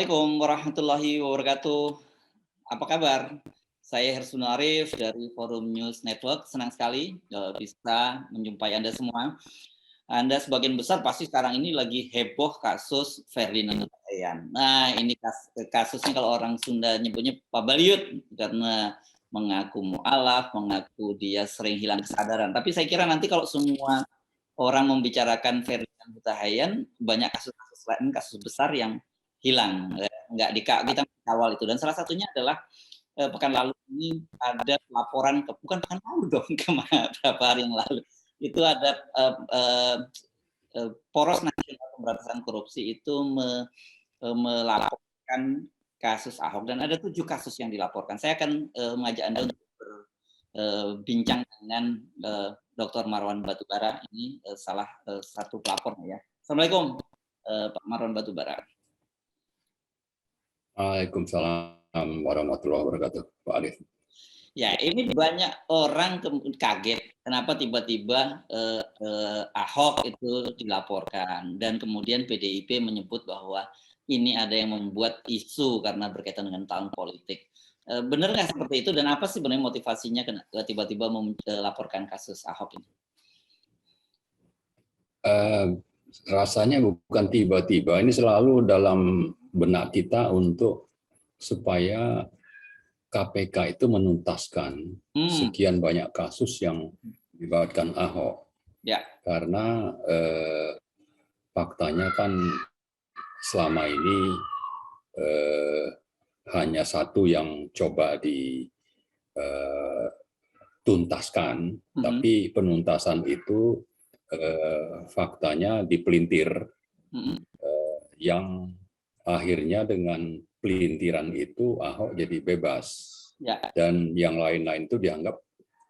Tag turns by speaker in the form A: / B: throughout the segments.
A: Assalamualaikum warahmatullahi wabarakatuh. Apa kabar? Saya Hersunul Arif dari Forum News Network. Senang sekali bisa menjumpai Anda semua. Anda sebagian besar pasti sekarang ini lagi heboh kasus Ferdinand Hutahian. Nah, ini kasusnya kalau orang Sunda nyebutnya pabaliut karena mengaku mualaf, mengaku dia sering hilang kesadaran. Tapi saya kira nanti kalau semua orang membicarakan Ferdinand Hutahian, banyak kasus-kasus lain, kasus besar yang hilang, nggak kita kawal itu. Dan salah satunya adalah pekan lalu ini ada laporan bukan pekan lalu dong, beberapa hari yang lalu itu ada Poros Nasional Pemberantasan Korupsi itu melaporkan kasus Ahok dan ada 7 kasus yang dilaporkan. Saya akan mengajak Anda untuk berbincang dengan Dr. Marwan Batubara, ini salah satu pelapornya ya. Assalamualaikum Pak Marwan Batubara.
B: Waalaikumsalam warahmatullahi wabarakatuh, Pak Arif.
A: Ya, ini banyak orang kaget kenapa tiba-tiba Ahok itu dilaporkan dan kemudian PDIP menyebut bahwa ini ada yang membuat isu karena berkaitan dengan tahun politik. Benar nggak seperti itu dan apa sih sebenarnya motivasinya tiba-tiba melaporkan kasus Ahok ini?
B: Rasanya bukan tiba-tiba, ini selalu dalam benak kita untuk supaya KPK itu menuntaskan sekian banyak kasus yang dilibatkan Ahok.
A: Ya.
B: Karena faktanya kan selama ini hanya satu yang coba dituntaskan, tapi penuntasan itu faktanya dipelintir, yang akhirnya dengan pelintiran itu Ahok jadi bebas, dan yang lain-lain itu dianggap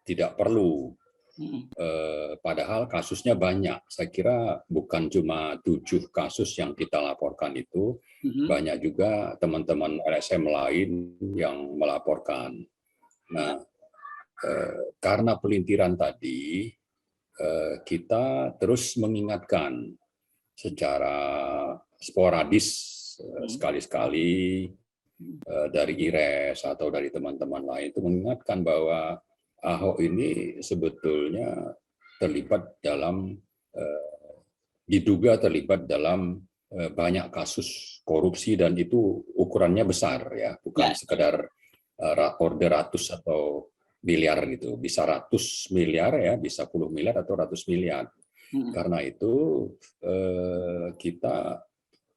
B: tidak perlu. Padahal kasusnya banyak. Saya kira bukan cuma 7 kasus yang kita laporkan itu, banyak juga teman-teman LSM lain yang melaporkan. Nah, karena pelintiran tadi, kita terus mengingatkan secara sporadis sekali-sekali dari IRES atau dari teman-teman lain itu mengingatkan bahwa Ahok ini sebetulnya diduga terlibat dalam banyak kasus korupsi dan itu ukurannya besar ya, bukan sekedar order ratus atau miliar gitu, bisa ratus miliar ya, bisa puluh miliar atau ratus miliar. Karena itu kita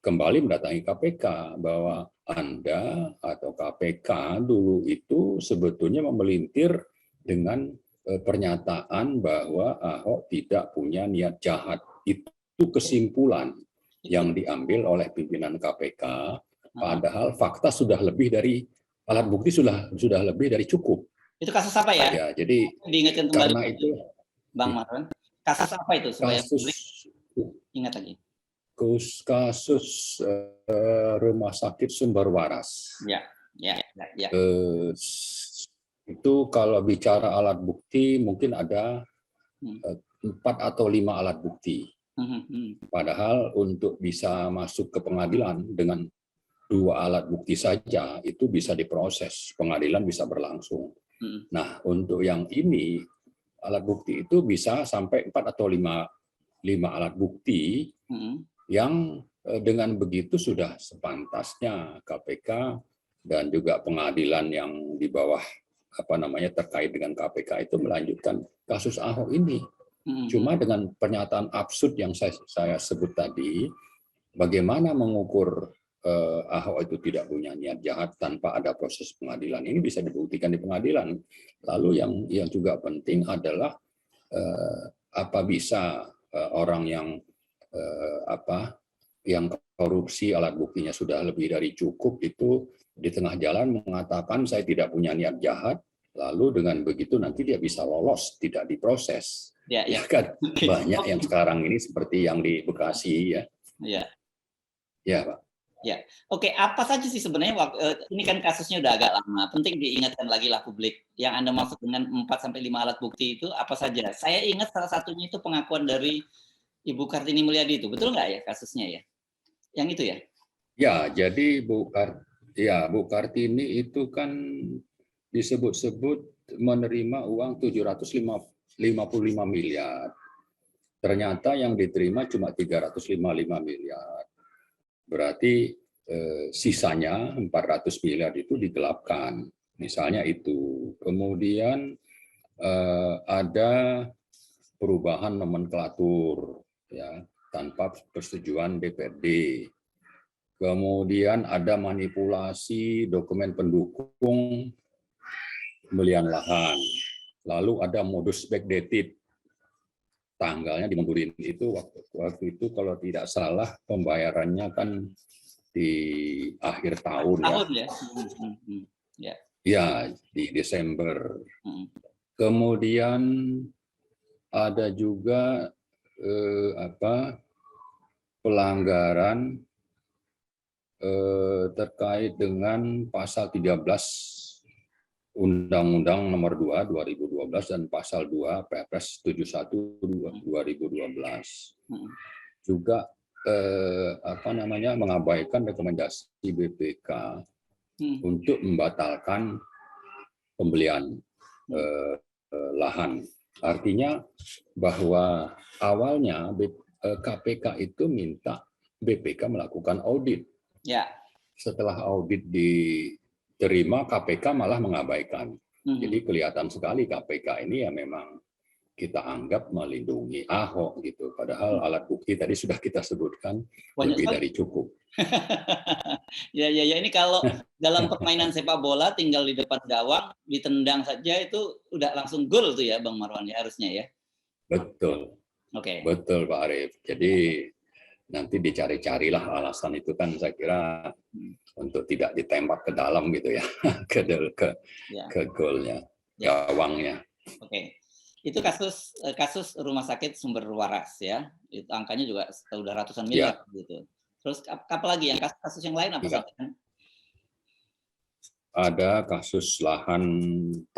B: kembali mendatangi KPK bahwa Anda atau KPK dulu itu sebetulnya memelintir dengan pernyataan bahwa Ahok tidak punya niat jahat. Itu kesimpulan yang diambil oleh pimpinan KPK, padahal fakta sudah lebih dari, alat bukti sudah lebih dari cukup.
A: Itu kasus apa ya?
B: Ya, jadi
A: diingatkan kembali
B: karena itu,
A: Bang Marwan, kasus apa itu supaya publik ingat lagi?
B: Kasus Rumah Sakit Sumber Waras.
A: Ya.
B: Itu kalau bicara alat bukti mungkin ada 4 atau 5 alat bukti. Padahal untuk bisa masuk ke pengadilan dengan 2 alat bukti saja itu bisa diproses, pengadilan bisa berlangsung. Nah, untuk yang ini alat bukti itu bisa sampai 4 atau 5 alat bukti yang dengan begitu sudah sepantasnya KPK dan juga pengadilan yang di bawah terkait dengan KPK itu melanjutkan kasus Ahok ini. Cuma dengan pernyataan absurd yang saya sebut tadi, bagaimana mengukur Ahok itu tidak punya niat jahat tanpa ada proses pengadilan, ini bisa dibuktikan di pengadilan. Lalu yang juga penting adalah apa bisa orang yang korupsi alat buktinya sudah lebih dari cukup itu di tengah jalan mengatakan saya tidak punya niat jahat, lalu dengan begitu nanti dia bisa lolos, tidak diproses. Ya kan? Banyak yang sekarang ini seperti yang di Bekasi ya. Ya, Pak.
A: Ya, oke. Apa saja sih sebenarnya ini kan kasusnya udah agak lama. Penting diingatkan lagi lah publik. Yang Anda maksud dengan 4 sampai 5 alat bukti itu apa saja? Saya ingat salah satunya itu pengakuan dari Ibu Kartini Mulyadi itu. Betul nggak ya kasusnya ya? Yang itu ya?
B: Ya, jadi Bu Kartini itu kan disebut-sebut menerima uang 755 miliar. Ternyata yang diterima cuma 355 miliar. Berarti sisanya 400 miliar itu digelapkan. Misalnya itu. Kemudian ada perubahan nomenklatur ya tanpa persetujuan DPRD. Kemudian ada manipulasi dokumen pendukung pembelian lahan. Lalu ada modus backdated. Tanggalnya dimundurin itu waktu itu kalau tidak salah pembayarannya kan di akhir tahun ya.
A: Ya.
B: Ya, di Desember. Kemudian ada juga pelanggaran terkait dengan pasal 13 Undang-Undang Nomor 2 2012 dan pasal 2 Perpres 71 2012. Juga mengabaikan rekomendasi BPK untuk membatalkan pembelian lahan. Artinya bahwa awalnya KPK itu minta BPK melakukan audit.
A: Ya.
B: Setelah audit diterima, KPK malah mengabaikan. Jadi kelihatan sekali KPK ini ya memang kita anggap melindungi Ahok gitu. Padahal alat bukti tadi sudah kita sebutkan lebih dari cukup.
A: Ya, ini kalau dalam permainan sepak bola tinggal di depan gawang ditendang saja itu udah langsung gol tuh ya Bang Marwan ya harusnya ya.
B: Betul.
A: Oke.
B: Betul Pak Arief. Jadi nanti dicari-carilah alasan itu kan saya kira untuk tidak ditembak ke dalam gitu ya ke golnya, gawangnya.
A: Oke. Itu kasus rumah sakit Sumber Waras ya. Itu angkanya juga sudah ratusan miliar gitu. Terus apa lagi yang kasus yang lain apa saja?
B: Ada kasus lahan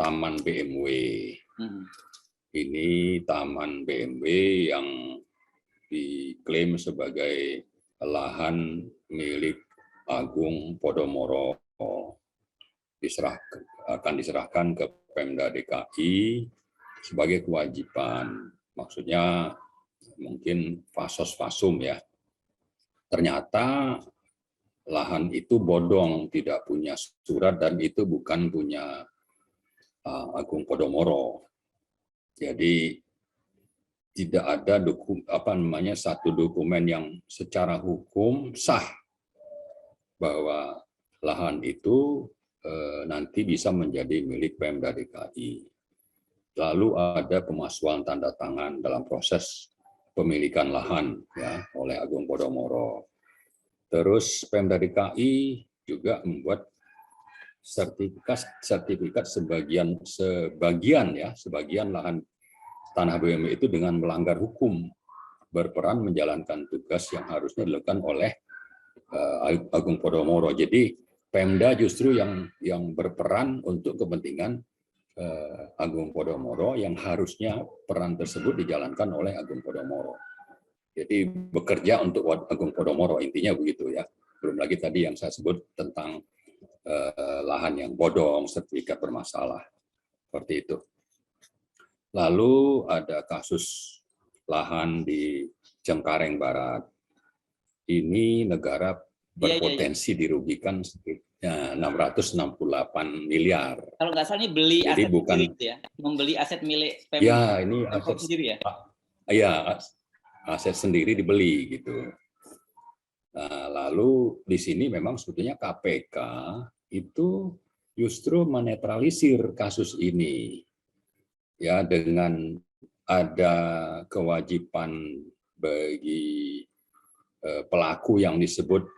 B: Taman BMW. Ini Taman BMW yang diklaim sebagai lahan milik Agung Podomoro, akan diserahkan ke Pemda DKI sebagai kewajiban. Maksudnya mungkin fasos-fasum ya. Ternyata lahan itu bodong, tidak punya surat dan itu bukan punya Agung Podomoro. Jadi tidak ada satu dokumen yang secara hukum sah bahwa lahan itu nanti bisa menjadi milik Pemda DKI. Lalu ada pemalsuan tanda tangan dalam proses pemilikan lahan ya oleh Agung Podomoro. Terus Pemda DKI juga membuat sertifikat sebagian lahan tanah BUMN itu dengan melanggar hukum, berperan menjalankan tugas yang harusnya dilakukan oleh Agung Podomoro. Jadi Pemda justru yang berperan untuk kepentingan Agung Podomoro yang harusnya peran tersebut dijalankan oleh Agung Podomoro. Jadi bekerja untuk Agung Podomoro, intinya begitu ya. Belum lagi tadi yang saya sebut tentang lahan yang bodong, sertifikat bermasalah, seperti itu. Lalu ada kasus lahan di Cengkareng Barat. Ini negara berpotensi dirugikan sekitar 668 miliar.
A: Kalau nggak salah ini beli
B: jadi
A: aset
B: bukan
A: sendiri ya, membeli aset milik Pemda.
B: Ya, ini aset
A: sendiri ya.
B: Iya, aset sendiri dibeli gitu. Nah, lalu di sini memang sebetulnya KPK itu justru menetralisir kasus ini. Ya, dengan ada kewajiban bagi pelaku yang disebut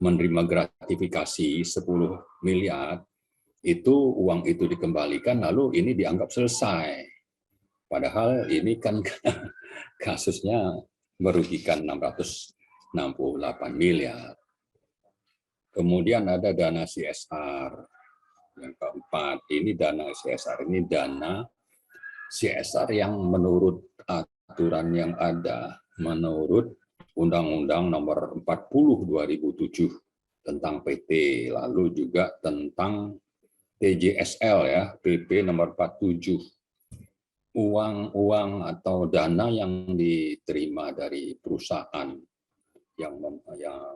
B: menerima gratifikasi 10 miliar, itu uang itu dikembalikan lalu ini dianggap selesai. Padahal ini kan kasusnya merugikan 668 miliar. Kemudian ada dana CSR. Yang keempat, ini dana CSR. Ini dana CSR yang menurut aturan yang ada, menurut Undang-Undang Nomor 40 2007 tentang PT, lalu juga tentang TJSL ya, PP Nomor 47. Uang atau dana yang diterima dari perusahaan yang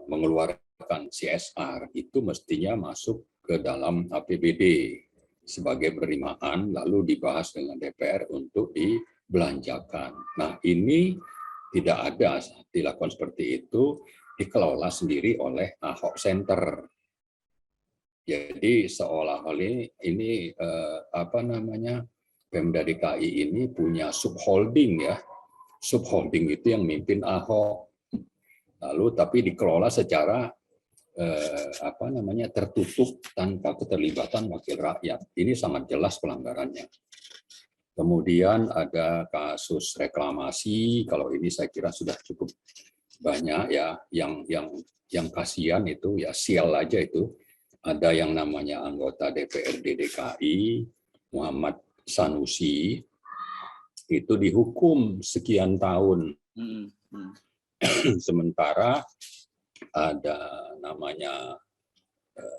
B: mengeluarkan CSR itu mestinya masuk ke dalam APBD sebagai penerimaan, lalu dibahas dengan DPR untuk dibelanjakan. Nah, ini tidak ada dilakukan seperti itu, dikelola sendiri oleh Ahok Center. Jadi seolah-olah ini Pemda DKI ini punya subholding ya. Subholding itu yang mimpin Ahok. Lalu tapi dikelola secara tertutup tanpa keterlibatan wakil rakyat. Ini sangat jelas pelanggarannya. Kemudian ada kasus reklamasi. Kalau ini saya kira sudah cukup banyak ya. Yang kasihan itu ya sial aja itu. Ada yang namanya anggota DPRD DKI Muhammad Sanusi itu dihukum sekian tahun. Sementara ada namanya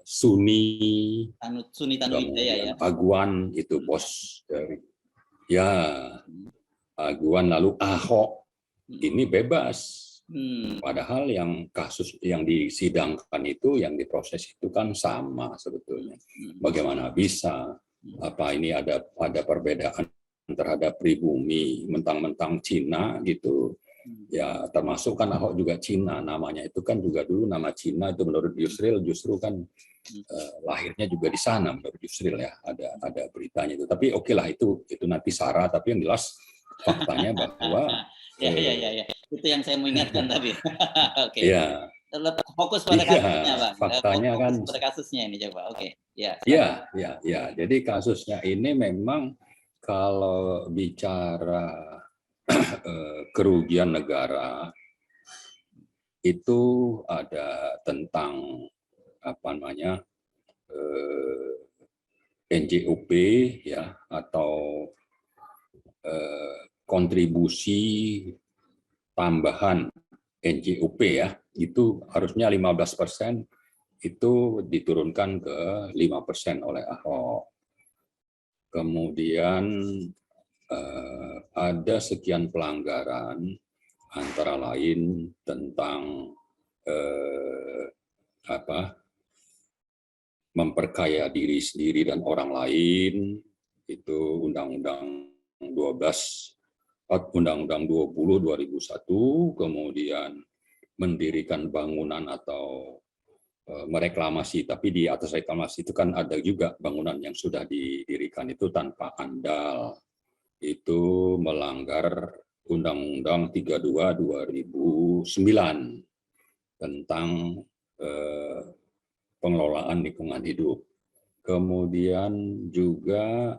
B: Suni
A: Tanuwijaya ya.
B: Aguan itu bos dari Aguan, lalu Ahok ini bebas. Padahal yang kasus yang disidangkan itu, yang diproses itu kan sama sebetulnya. Bagaimana bisa? Apa ini ada perbedaan terhadap pribumi, mentang-mentang Cina gitu? Ya termasuk kan Ahok juga Cina, namanya itu kan juga dulu nama Cina itu menurut Yusril justru kan lahirnya juga di sana menurut Yusril ya, ada beritanya itu. Tapi oke lah itu nanti Sarah, tapi yang jelas faktanya bahwa
A: ya. Itu yang saya mau ingatkan tadi. Oke.
B: Ya.
A: Fokus pada kasusnya, Bang.
B: Faktanya kan
A: pada kasusnya ini coba. Oke. Ya.
B: Jadi kasusnya ini memang kalau bicara kerugian negara itu ada tentang NJOP ya, atau kontribusi tambahan NJOP ya, itu harusnya 15% itu diturunkan ke 5% oleh Ahok. Kemudian ada sekian pelanggaran, antara lain tentang memperkaya diri sendiri dan orang lain, itu Undang-Undang 20 2001, kemudian mendirikan bangunan atau mereklamasi, tapi di atas reklamasi itu kan ada juga bangunan yang sudah didirikan itu tanpa AMDAL, itu melanggar Undang-Undang 32 2009 tentang pengelolaan lingkungan hidup. Kemudian juga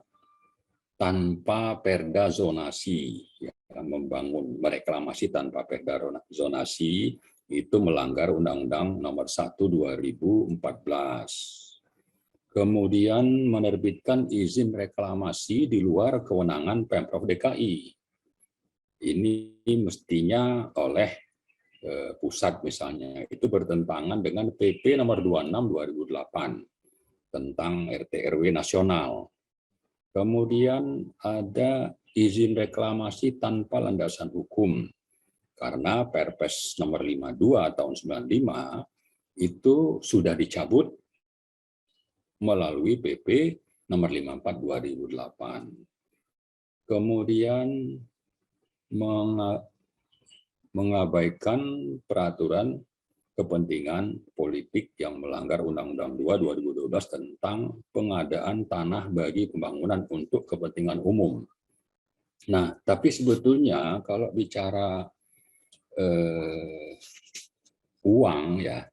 B: tanpa perda zonasi, ya, membangun mereklamasi tanpa perda zonasi itu melanggar Undang-Undang Nomor 1 2014. Kemudian menerbitkan izin reklamasi di luar kewenangan Pemprov DKI. Ini mestinya oleh pusat misalnya, itu bertentangan dengan PP Nomor 26 2008 tentang RT RW nasional. Kemudian ada izin reklamasi tanpa landasan hukum, karena Perpres Nomor 52 tahun 95 itu sudah dicabut melalui PP Nomor 54 2008. Kemudian mengabaikan peraturan kepentingan politik yang melanggar Undang-Undang 2 2012 tentang pengadaan tanah bagi pembangunan untuk kepentingan umum. Nah, tapi sebetulnya kalau bicara uang ya,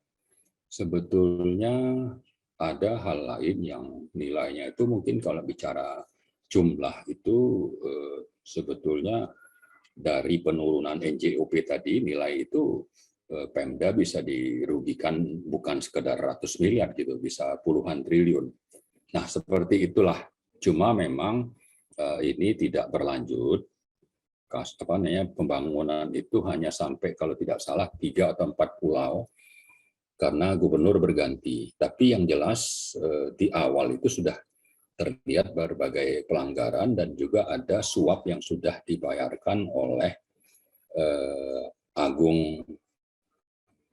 B: sebetulnya ada hal lain yang nilainya itu mungkin kalau bicara jumlah itu sebetulnya dari penurunan NJOP tadi, nilai itu Pemda bisa dirugikan bukan sekedar ratus miliar gitu, bisa puluhan triliun. Nah, seperti itulah. Cuma memang ini tidak berlanjut pembangunan itu hanya sampai kalau tidak salah 3 atau 4 pulau karena gubernur berganti. Tapi yang jelas di awal itu sudah terlihat berbagai pelanggaran dan juga ada suap yang sudah dibayarkan oleh Agung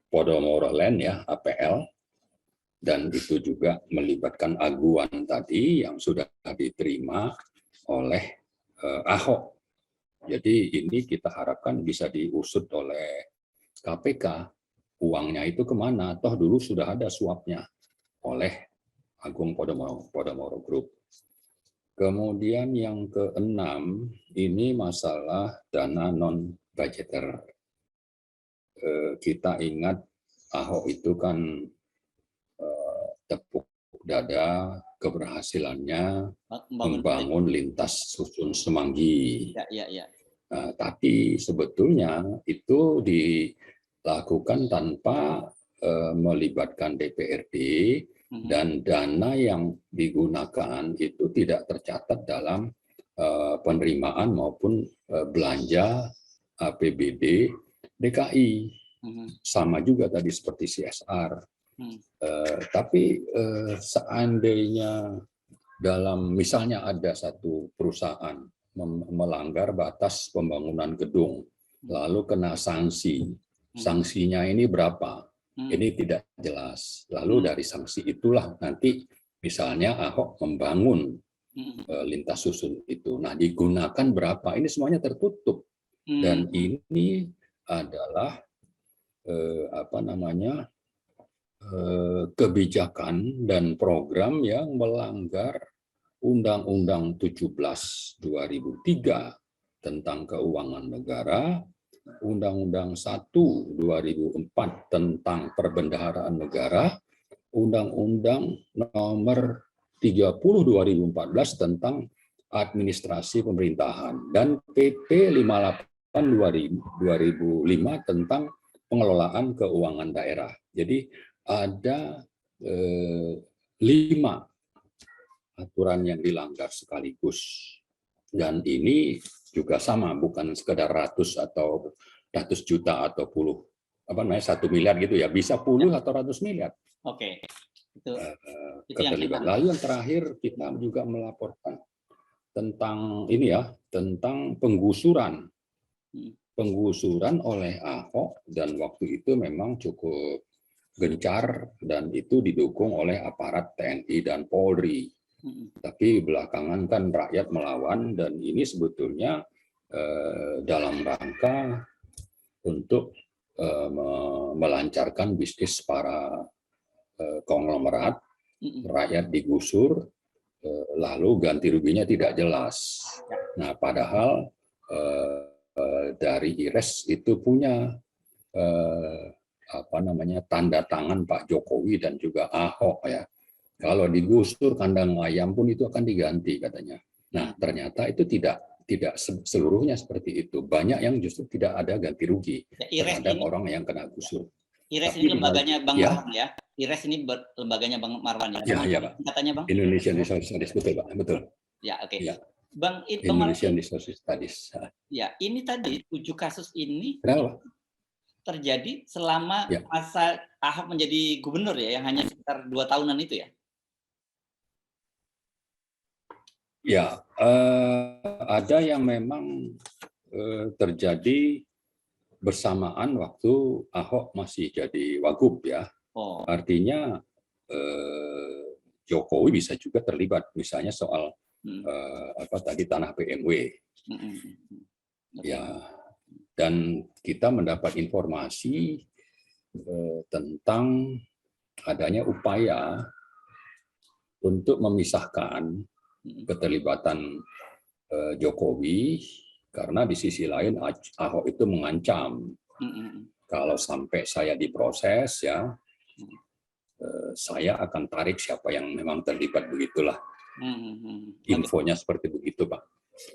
B: Podomoro Land ya, APL, dan itu juga melibatkan aguan tadi yang sudah diterima oleh Ahok. Jadi ini kita harapkan bisa diusut oleh KPK. Uangnya itu kemana? Toh dulu sudah ada suapnya oleh Agung Podomoro Group. Kemudian yang keenam, ini masalah dana non-budgeter. Kita ingat Ahok itu kan tepuk dada keberhasilannya membangun lintas susun Semanggi.
A: Ya.
B: Nah, tapi sebetulnya itu dilakukan tanpa melibatkan DPRD dan dana yang digunakan itu tidak tercatat dalam penerimaan maupun belanja APBD DKI. Sama juga tadi seperti CSR. Tapi seandainya dalam misalnya ada satu perusahaan melanggar batas pembangunan gedung, lalu kena sanksi, sanksinya ini berapa? Ini tidak jelas. Lalu dari sanksi itulah nanti misalnya Ahok membangun lintas susun itu. Nah, digunakan berapa? Ini semuanya tertutup. Dan ini adalah kebijakan dan program yang melanggar Undang-Undang 17/2003 tentang keuangan negara, Undang-Undang 1/2004 tentang perbendaharaan negara, Undang-Undang nomor 30/2014 tentang administrasi pemerintahan, dan PP 58/2005 tentang pengelolaan keuangan daerah. Jadi ada 5 aturan yang dilanggar sekaligus, dan ini juga sama, bukan sekedar ratus atau ratus juta atau 1 miliar gitu ya, bisa puluh atau ratus miliar.
A: Oke, itu
B: keterlibatan. Lalu yang terakhir kita juga melaporkan tentang ini ya, tentang penggusuran oleh Ahok, dan waktu itu memang cukup gencar dan itu didukung oleh aparat TNI dan Polri. Tapi belakangan kan rakyat melawan, dan ini sebetulnya dalam rangka untuk melancarkan bisnis para konglomerat, rakyat digusur, lalu ganti ruginya tidak jelas. Nah, padahal dari IRES itu punya tanda tangan Pak Jokowi dan juga Ahok ya. Kalau digusur kandang ayam pun itu akan diganti katanya. Nah, ternyata itu tidak seluruhnya seperti itu. Banyak yang justru tidak ada ganti rugi terhadap orang yang kena gusur.
A: IRES ini lembaganya Bang Marwan ya. IRES ini lembaganya Bang Marwan ya.
B: Ya, Pak.
A: Katanya Bang.
B: Indonesian Resource Studies, betul Pak, betul.
A: Ya, oke.
B: Ya.
A: Bang,
B: Indonesian Resource Studies.
A: Ya, ini tadi 7 kasus ini
B: Kenapa?
A: Terjadi selama masa Ahok menjadi gubernur ya, yang hanya sekitar 2 tahunan itu ya.
B: Ya, ada yang memang terjadi bersamaan waktu Ahok masih jadi Wagub ya. Artinya Jokowi bisa juga terlibat, misalnya soal tanah BMW. Ya, dan kita mendapat informasi tentang adanya upaya untuk memisahkan keterlibatan Jokowi, karena di sisi lain Ahok itu mengancam kalau sampai saya diproses ya, saya akan tarik siapa yang memang terlibat, begitulah. Infonya seperti begitu, Pak.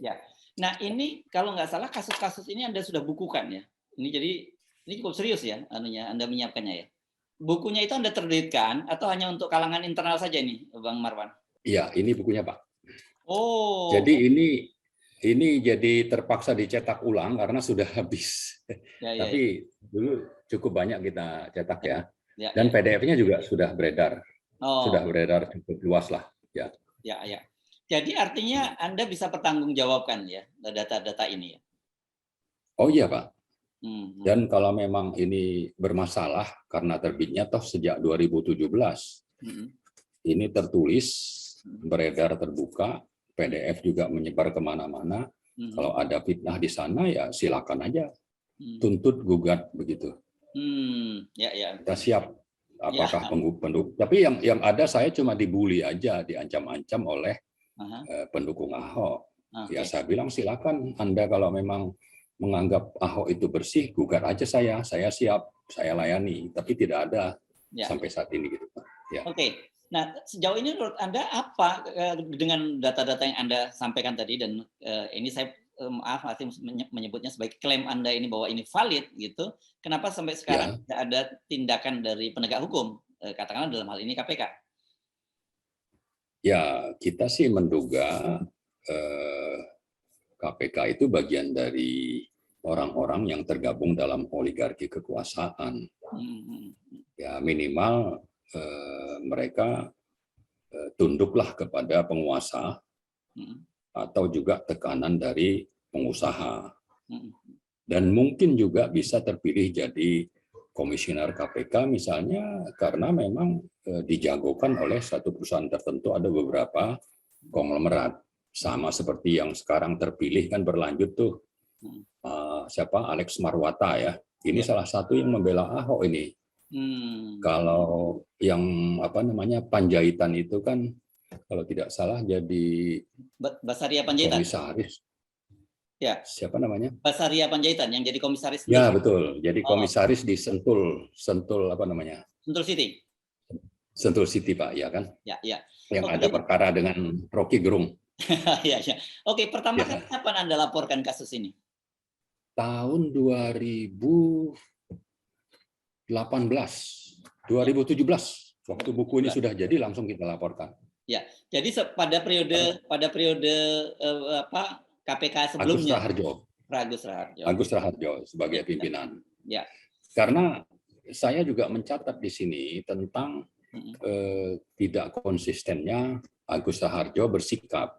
A: Ya. Nah, ini kalau nggak salah kasus-kasus ini Anda sudah bukukan ya. Ini cukup serius ya, Anda menyiapkannya ya. Bukunya itu Anda terbitkan atau hanya untuk kalangan internal saja nih, Bang Marwan?
B: Iya, ini bukunya, Pak.
A: Oh.
B: Jadi ini Ini jadi terpaksa dicetak ulang karena sudah habis. Tapi dulu cukup banyak kita cetak ya. Dan PDF-nya juga sudah beredar. Sudah beredar cukup luas lah. Ya.
A: Jadi artinya Anda bisa pertanggungjawabkan ya data-data ini ya?
B: Oh iya Pak. Dan kalau memang ini bermasalah karena terbitnya toh sejak 2017. Ini tertulis, beredar terbuka, PDF juga menyebar kemana-mana. Kalau ada fitnah di sana ya silakan aja tuntut gugat begitu. Kita siap. Apakah pendukung? Tapi yang ada saya cuma dibully aja, diancam-ancam oleh pendukung Ahok. Ya saya bilang silakan Anda kalau memang menganggap Ahok itu bersih, gugat aja saya siap, saya layani. Tapi tidak ada sampai saat ini gitu. Ya.
A: Oke. Nah, sejauh ini menurut Anda apa dengan data-data yang Anda sampaikan tadi, dan ini saya maaf masih menyebutnya sebagai klaim Anda ini bahwa ini valid gitu, kenapa sampai sekarang tidak ada tindakan dari penegak hukum, katakanlah dalam hal ini KPK?
B: Ya, kita sih menduga KPK itu bagian dari orang-orang yang tergabung dalam oligarki kekuasaan. Ya, minimal mereka tunduklah kepada penguasa atau juga tekanan dari pengusaha. Dan mungkin juga bisa terpilih jadi komisioner KPK misalnya karena memang dijagokan oleh satu perusahaan tertentu, ada beberapa konglomerat. Sama seperti yang sekarang terpilih kan berlanjut tuh siapa Alex Marwata ya. Ini salah satu yang membela Ahok ini. Kalau yang Panjaitan itu kan kalau tidak salah jadi
A: Basaria Panjaitan.
B: Komisaris.
A: Ya.
B: Siapa namanya?
A: Basaria Panjaitan yang jadi komisaris.
B: Ya betul. Jadi komisaris di Sentul Sentul
A: City.
B: Sentul City Pak, ya kan?
A: Ya.
B: Yang ada perkara dengan Rocky Gerung.
A: Ya. Oke, pertama kali kapan Anda laporkan kasus ini?
B: Tahun 2017, waktu buku ini sudah jadi langsung kita laporkan.
A: Ya, jadi pada periode KPK sebelumnya.
B: Agus Raharjo sebagai pimpinan.
A: Ya.
B: Karena saya juga mencatat di sini tentang tidak konsistennya Agus Raharjo bersikap.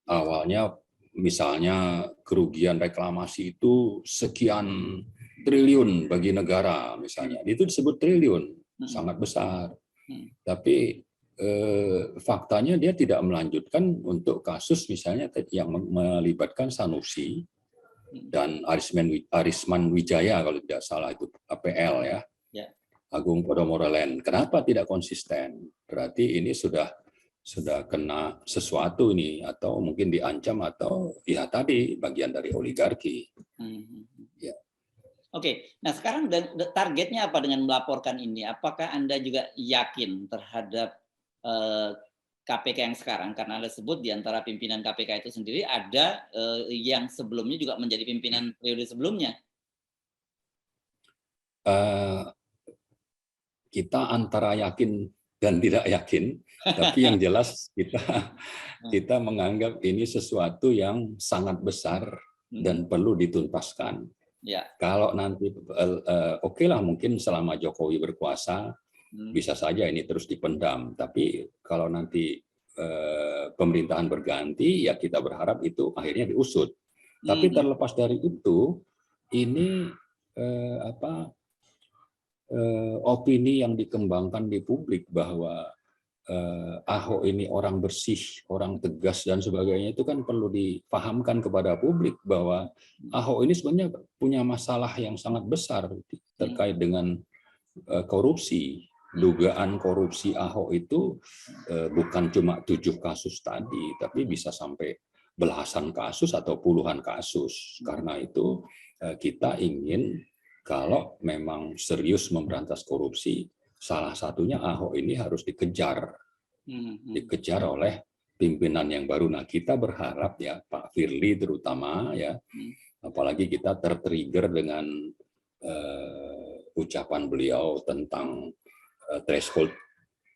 B: Awalnya misalnya kerugian reklamasi itu sekian triliun bagi negara misalnya, itu disebut triliun, sangat besar. Tapi faktanya dia tidak melanjutkan untuk kasus misalnya yang melibatkan Sanusi dan Arisman Wijaya kalau tidak salah itu APL ya. Agung Podomoro Land. Kenapa tidak konsisten? Berarti ini sudah kena sesuatu ini, atau mungkin diancam, atau ya tadi bagian dari oligarki. Ya.
A: Oke, nah sekarang targetnya apa dengan melaporkan ini? Apakah Anda juga yakin terhadap KPK yang sekarang? Karena Anda sebut di antara pimpinan KPK itu sendiri ada yang sebelumnya juga menjadi pimpinan periode sebelumnya.
B: Kita antara yakin dan tidak yakin, tapi yang jelas kita menganggap ini sesuatu yang sangat besar dan perlu dituntaskan.
A: Ya.
B: Kalau nanti oke lah, mungkin selama Jokowi berkuasa bisa saja ini terus dipendam, tapi kalau nanti pemerintahan berganti ya kita berharap itu akhirnya diusut. Tapi terlepas dari itu, ini opini yang dikembangkan di publik bahwa Ahok ini orang bersih, orang tegas dan sebagainya, itu kan perlu dipahamkan kepada publik bahwa Ahok ini sebenarnya punya masalah yang sangat besar terkait dengan korupsi. Dugaan korupsi Ahok itu bukan cuma 7 kasus tadi, tapi bisa sampai belasan kasus atau puluhan kasus. Karena itu kita ingin kalau memang serius memberantas korupsi, salah satunya Ahok ini harus dikejar oleh pimpinan yang baru. Nah, kita berharap ya Pak Firly terutama ya, apalagi kita tertrigger dengan ucapan beliau tentang threshold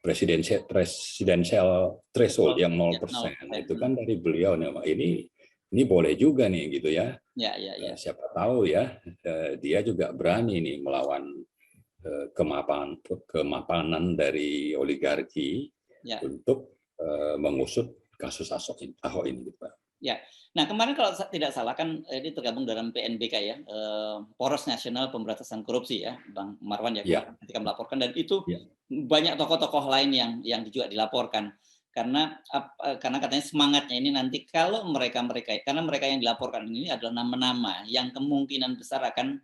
B: presidential threshold yang 0%. Itu kan dari beliau nih, ini ini boleh juga nih gitu ya.
A: Ya.
B: Siapa tahu ya dia juga berani nih melawan kemapanan dari oligarki untuk mengusut kasus Ahok ini, Pak.
A: Ya, nah kemarin kalau tidak salah kan ini tergabung dalam PNBK ya, Poros Nasional Pemberantasan Korupsi ya, Bang Marwan ya, ketika melaporkan, dan itu banyak tokoh-tokoh lain yang juga dilaporkan karena katanya semangatnya ini nanti kalau mereka karena mereka yang dilaporkan ini adalah nama-nama yang kemungkinan besar akan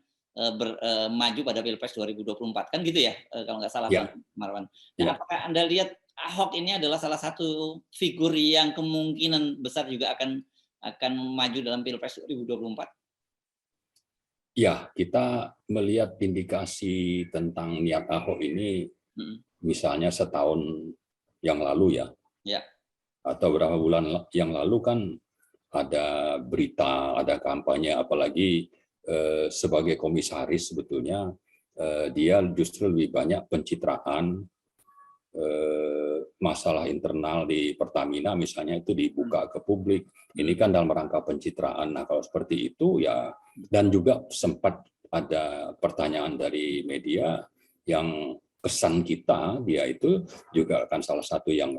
A: maju pada Pilpres 2024 kan gitu ya, kalau nggak salah Bang Marwan. Nah, apakah Anda lihat Ahok ini adalah salah satu figur yang kemungkinan besar juga akan maju dalam Pilpres 2024?
B: Ya, kita melihat indikasi tentang niat Ahok ini misalnya setahun yang lalu ya. Atau beberapa bulan yang lalu kan ada berita, ada kampanye, apalagi sebagai komisaris sebetulnya dia justru lebih banyak pencitraan masalah internal di Pertamina misalnya itu dibuka ke publik. Ini kan dalam rangka pencitraan. Nah, kalau seperti itu ya, dan juga sempat ada pertanyaan dari media yang kesan kita dia itu juga akan salah satu yang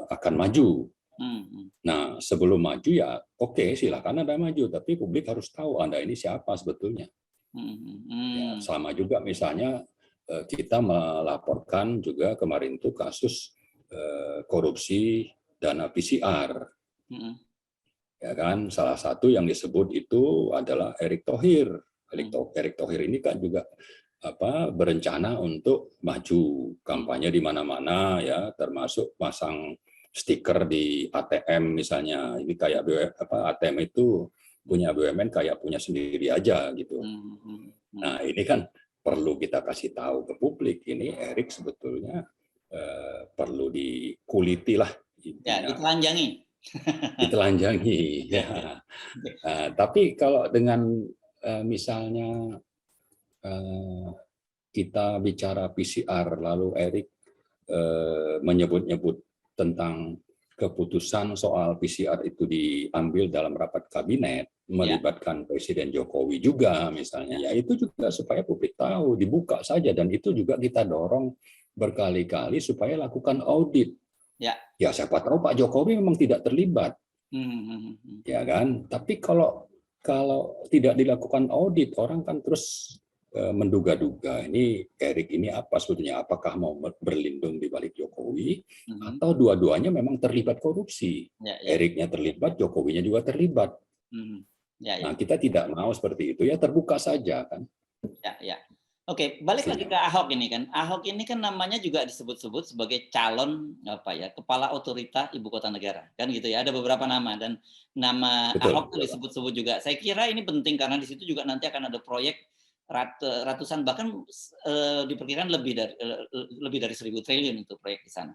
B: akan maju. Nah, sebelum maju ya oke, silakan Anda maju, tapi publik harus tahu Anda ini siapa sebetulnya. Ya, sama juga misalnya kita melaporkan juga kemarin itu kasus korupsi dana PCR. Ya kan, salah satu yang disebut itu adalah Erick Thohir. Erick Thohir ini kan juga berencana untuk maju kampanye di mana-mana ya, termasuk pasang stiker di ATM misalnya. Ini kayak ATM itu punya BUMN kayak punya sendiri aja gitu. Nah, ini kan perlu kita kasih tahu ke publik, ini Erick sebetulnya perlu dikuliti lah.
A: Ya, ditelanjangi.
B: Ditelanjangi. Ya. Tapi kalau dengan misalnya kita bicara PCR, lalu Erick menyebut-nyebut tentang keputusan soal PCR itu diambil dalam rapat kabinet, melibatkan Presiden Jokowi juga misalnya, ya itu juga supaya publik tahu, dibuka saja, dan itu juga kita dorong berkali-kali supaya lakukan audit. Ya siapa tahu Pak Jokowi memang tidak terlibat, ya kan? Tapi kalau tidak dilakukan audit, orang kan terus menduga-duga ini Erick ini apa sebetulnya, apakah mau berlindung di balik Jokowi atau dua-duanya memang terlibat korupsi. Ericknya terlibat, Jokowinya juga terlibat. Nah, kita tidak mau seperti itu, ya terbuka saja kan.
A: Oke, balik lagi ke Ahok ini kan. Ahok ini kan namanya juga disebut-sebut sebagai calon kepala otorita ibu kota negara. Kan gitu ya. Ada beberapa nama dan nama Ahok itu disebut-sebut juga. Saya kira ini penting karena di situ juga nanti akan ada proyek ratusan, bahkan diperkirakan lebih dari 1.000 triliun untuk proyek di sana.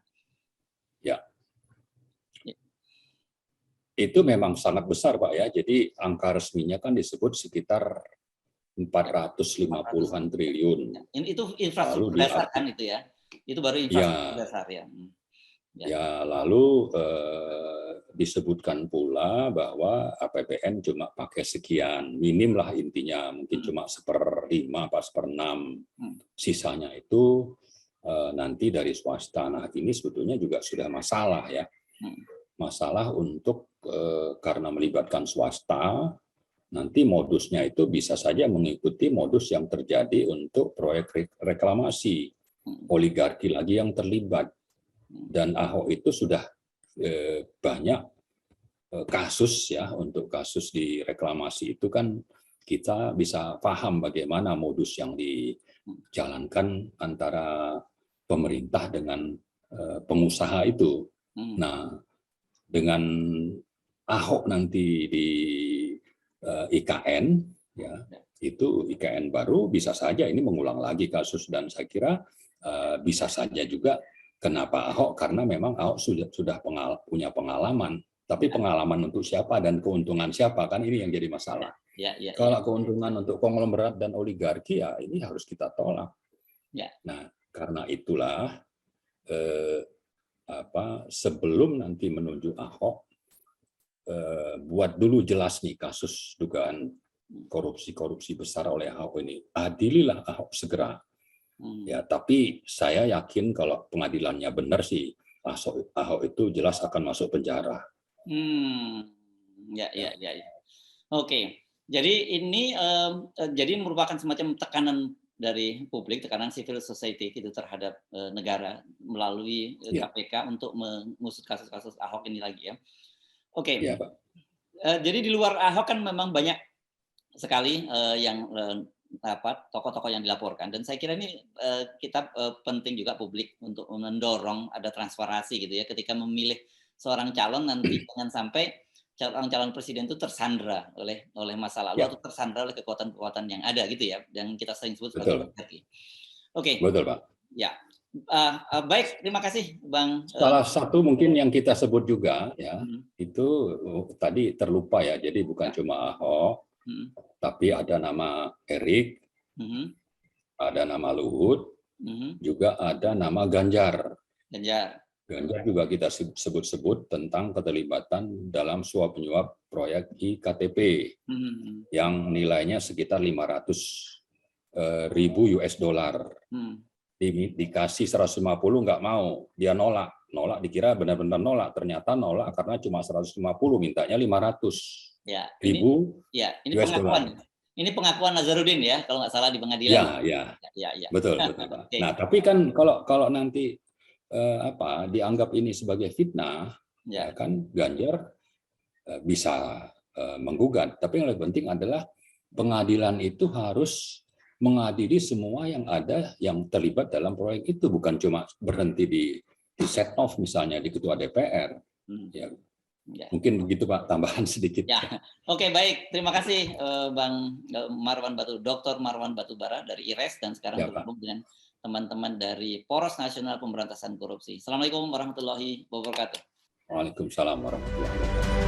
B: Ya. Itu memang sangat besar Pak ya. Jadi angka resminya kan disebut sekitar 450-an triliun.
A: Itu infrastruktur dasar kan itu ya. Itu baru infrastruktur dasar ya.
B: Ya, lalu disebutkan pula bahwa APBN cuma pakai sekian, minim lah intinya, mungkin cuma 1/5 apa 1/6. Sisanya itu nanti dari swasta. Nah, ini sebetulnya juga sudah masalah ya. Masalah untuk karena melibatkan swasta, nanti modusnya itu bisa saja mengikuti modus yang terjadi untuk proyek reklamasi. Oligarki lagi yang terlibat. Dan Ahok itu sudah banyak kasus ya, untuk kasus di reklamasi itu kan kita bisa paham bagaimana modus yang dijalankan antara pemerintah dengan pengusaha itu. Nah, dengan Ahok nanti di IKN ya, itu IKN baru bisa saja ini mengulang lagi kasus, dan saya kira bisa saja juga. Kenapa Ahok? Karena memang Ahok sudah punya pengalaman. Tapi pengalaman untuk siapa dan keuntungan siapa, kan ini yang jadi masalah. Kalau keuntungan untuk konglomerat dan oligarki, ya ini harus kita tolak. Nah, karena itulah sebelum nanti menuju Ahok, buat dulu jelas nih kasus dugaan korupsi besar oleh Ahok ini. Adililah Ahok segera. Ya, tapi saya yakin kalau pengadilannya benar sih, Ahok itu jelas akan masuk penjara.
A: Ya. Oke. Jadi ini jadi merupakan semacam tekanan dari publik, tekanan civil society gitu terhadap negara melalui KPK untuk mengusut kasus-kasus Ahok ini lagi ya. Oke.
B: Ya, Pak.
A: Jadi di luar Ahok kan memang banyak sekali yang tokoh-tokoh yang dilaporkan, dan saya kira ini kita penting juga publik untuk mendorong ada transparansi gitu ya ketika memilih seorang calon, nanti jangan sampai calon presiden itu tersandra oleh masa lalu atau tersandra oleh kekuatan-kekuatan yang ada gitu ya, yang kita sering sebut sebagai oligarki. Oke.
B: Betul, Pak.
A: Ya. Baik, terima kasih Bang.
B: Salah satu mungkin yang kita sebut juga ya, itu tadi terlupa ya, jadi bukan cuma Ahok, tapi ada nama Erik, ada nama Luhut, juga ada nama Ganjar. Ganjar juga kita sebut-sebut tentang keterlibatan dalam suap menyuap proyek iktp yang nilainya sekitar 500.000 US dollar. Dikasih 150 nggak mau, dia nolak dikira benar-benar nolak, ternyata nolak karena cuma 150, mintanya 500.000 US dollar.
A: Ini pengakuan Nazarudin ya, kalau nggak salah di pengadilan.
B: Ya. Betul Pak. Okay. Nah tapi kan kalau nanti dianggap ini sebagai fitnah, ya kan Ganjar bisa menggugat. Tapi yang lebih penting adalah pengadilan itu harus mengadili semua yang ada yang terlibat dalam proyek itu, bukan cuma berhenti di set off misalnya di ketua DPR. Ya. Mungkin begitu Pak, tambahan sedikit.
A: Ya. Oke, baik. Terima kasih Bang Marwan Dr. Marwan Batubara dari IRES, dan sekarang bergabung dengan teman-teman dari Poros Nasional Pemberantasan Korupsi. Assalamualaikum warahmatullahi wabarakatuh.
B: Waalaikumsalam warahmatullahi wabarakatuh.